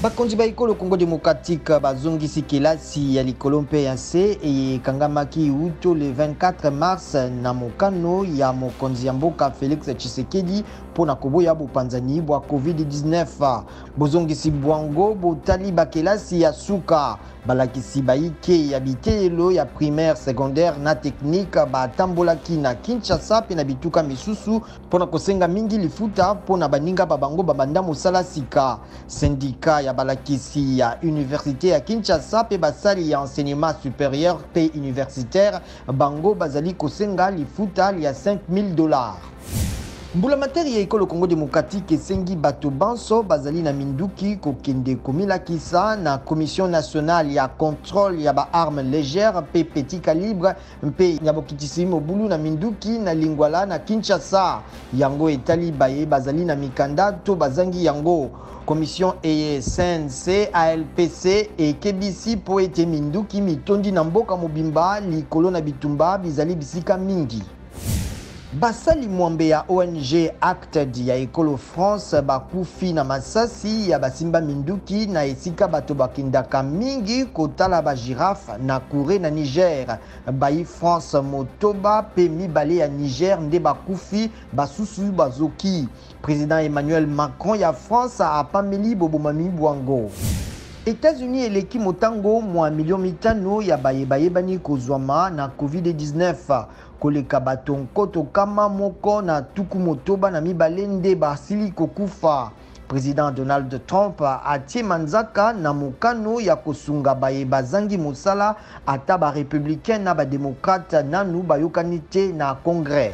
bakonzi ba ekolo Congo démocratique bazongisi kelasi ya likolo mpe ya se ekangamaki uto le 24 mars na mokano ya mokonzi ya mboka Félix Tshisekedi mpona koboya bopanzani bwa COVID-19. Bozongisi bwango botali bakelasi ya suka balakisi baike ya bitelo ya primaire secondaire na technique batambolaki na Kinshasa pe na bituka misusu mpona kosenga mingi lifuta mpona baninga babango babanda mosala sika. Syndicat ya balakisi ya université ya Kinshasa pe basali ya enseignement supérieur pe universitaire bango bazali kosenga lifuta ya $5,000. Mbula materi ya ekolo Congo démocratique esengi bato banso bazali na minduki kokende komilakisa na commission nationale ya contrôle ya ba armes légères pe petit calibre mpe ya bokitisi mobulu na minduki na Lingwala na Kinshasa. Yango etali baye bazali na mikanda to bazangi yango. Commission CNC, ALPC et KBC po ete minduki mitondi na mboka mobimba likolo na bitumba bizali bisika mingi. Basali mwambe ya ONG Acted ya Ekolo France bakufi na masasi ya basimba minduki na esika bato bakendaka mingi kotala ba girafe na Kure na Niger. Bayi France motoba pe mibale ya Niger nde bakufi basusu bazoki. Président Emmanuel Macron ya France apameli bobomami bwango. États-Unis eleki motango mwa milion mitano ya bayebani kozwama na COVID-19 koleka bato nkoto kama moko na tuku motoba na mibale nde basili kokufa. Président Donald Trump atie manzaka na mokano ya kosunga bazangi mosala ata ba républicain na ba démocrate nanu bayokani te na Congrès.